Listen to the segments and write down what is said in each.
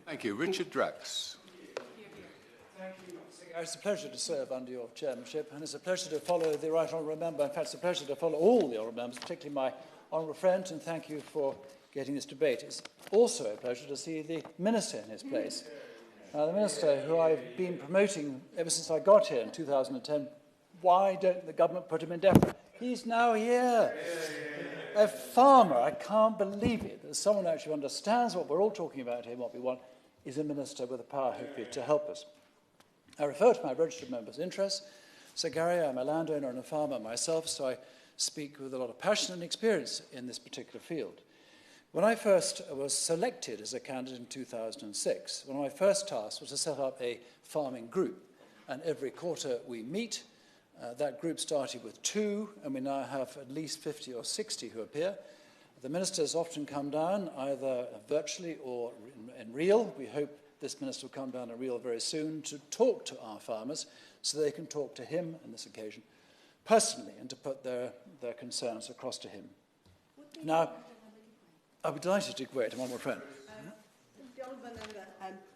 Thank you. Richard Drax. Thank you. It's a pleasure to serve under your chairmanship, and it's a pleasure to follow the Right Honourable Member. In fact, it's a pleasure to follow all the Honourable Members, particularly my Honourable friend, and thank you for getting this debate. It's also a pleasure to see the Minister in his place. The Minister, who I've been promoting ever since I got here in 2010, why don't the government put him in DEFRA? He's now here. A farmer, I can't believe it, that someone who actually understands what we're all talking about here and what we want is a minister with the power, hopefully, to help us. I refer to my registered member's interests. Sir Gary, I'm a landowner and a farmer myself, so I speak with a lot of passion and experience in this particular field. When I first was selected as a candidate in 2006, one of my first tasks was to set up a farming group. And every quarter we meet. That group started with 2, and we now have at least 50 or 60 who appear. The ministers often come down, either virtually or in real. We hope this minister will come down in real very soon to talk to our farmers so they can talk to him on this occasion personally and to put their concerns across to him. Now, I'll be delighted to wait, one more friend. The Honourable Member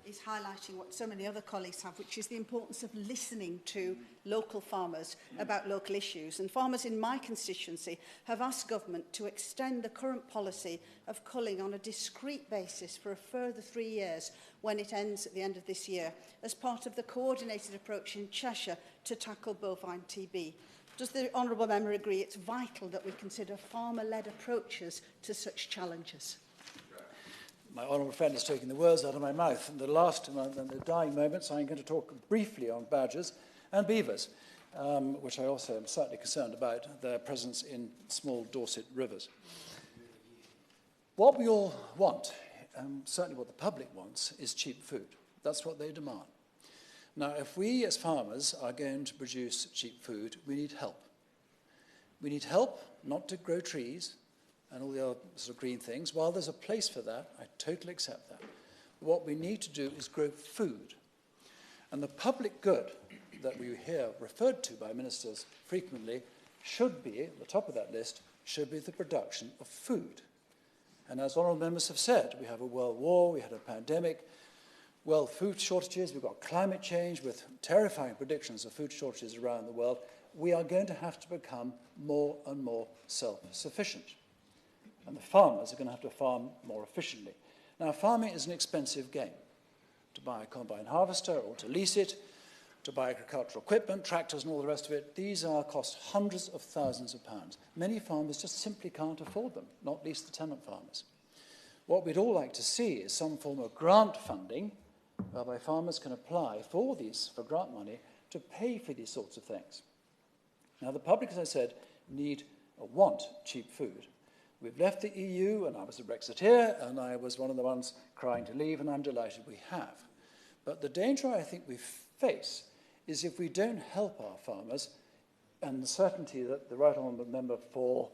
is highlighting what so many other colleagues have, which is the importance of listening to local farmers about local issues. And farmers in my constituency have asked government to extend the current policy of culling on a discrete basis for a further 3 years when it ends at the end of this year, as part of the coordinated approach in Cheshire to tackle bovine TB. Does the Honourable Member agree it's vital that we consider farmer-led approaches to such challenges? My honourable friend is taking the words out of my mouth. In the last and the dying moments, I'm going to talk briefly on badgers and beavers, which I also am slightly concerned about their presence in small Dorset rivers. What we all want, certainly what the public wants, is cheap food. That's what they demand. Now, if we as farmers are going to produce cheap food, we need help. We need help not to grow trees and all the other sort of green things. While there's a place for that, I totally accept that. What we need to do is grow food. And the public good that we hear referred to by ministers frequently should be, at the top of that list, should be the production of food. And as honourable members have said, we have a world war, we had a pandemic, world food shortages, we've got climate change with terrifying predictions of food shortages around the world. We are going to have to become more and more self-sufficient. And the farmers are going to have to farm more efficiently. Now, farming is an expensive game. To buy a combine harvester or to lease it, to buy agricultural equipment, tractors and all the rest of it, these cost hundreds of thousands of pounds. Many farmers just simply can't afford them, not least the tenant farmers. What we'd all like to see is some form of grant funding whereby farmers can apply for grant money to pay for these sorts of things. Now, the public, as I said, want cheap food. We've left the EU, and I was a Brexiteer, and I was one of the ones crying to leave, and I'm delighted we have. But the danger I think we face is if we don't help our farmers, and the certainty that the Right Honourable Member for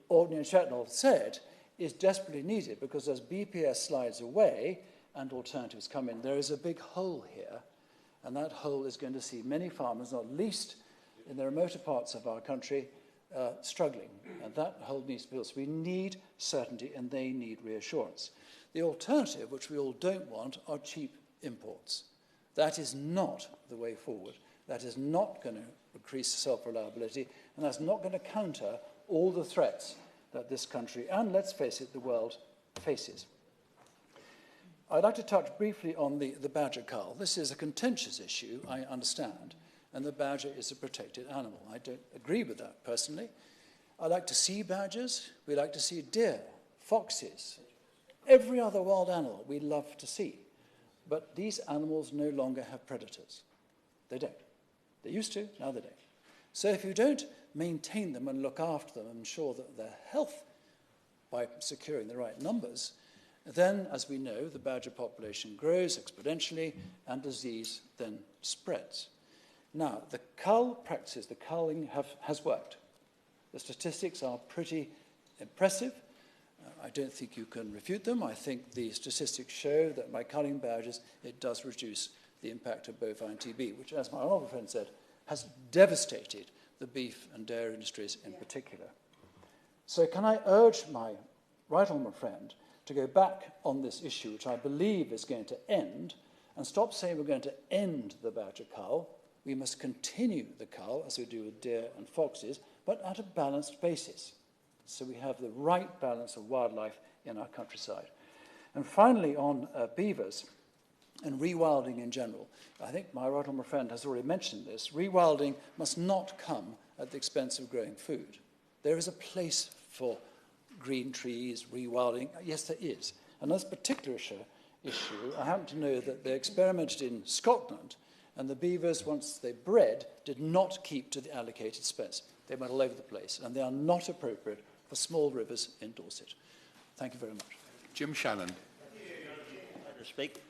Orkney and Shetland said is desperately needed, because as BPS slides away and alternatives come in, there is a big hole here, and that hole is going to see many farmers, not least in the remoter parts of our country, struggling, and that hole needs to be filled. So we need certainty, and they need reassurance. The alternative, which we all don't want, are cheap imports. That is not the way forward. That is not going to increase self-reliability, and that's not going to counter all the threats that this country, and let's face it, the world faces. I'd like to touch briefly on the badger cull. This is a contentious issue, I understand, and the badger is a protected animal. I don't agree with that personally. I like to see badgers. We like to see deer, foxes, every other wild animal we love to see. But these animals no longer have predators. They don't. They used to, now they don't. So if you don't maintain them and look after them and ensure that their health by securing the right numbers, then, as we know, the badger population grows exponentially and disease then spreads. Now, the cull practices, the culling has worked. The statistics are pretty impressive. I don't think you can refute them. I think the statistics show that by culling badgers, it does reduce the impact of bovine TB, which, as my honourable friend said, has devastated the beef and dairy industries in particular. So can I urge my right honourable friend to go back on this issue, which I believe is going to end, and stop saying we're going to end the badger cull. We must continue the cull, as we do with deer and foxes, but at a balanced basis. So we have the right balance of wildlife in our countryside. And finally, on beavers and rewilding in general, I think my right honourable friend has already mentioned this. Rewilding must not come at the expense of growing food. There is a place for green trees, rewilding. Yes, there is. And on this particular issue, I happen to know that they experimented in Scotland, and the beavers, once they bred, did not keep to the allocated space. They went all over the place, and they are not appropriate for small rivers in Dorset. Thank you very much. Jim Shannon. Speak.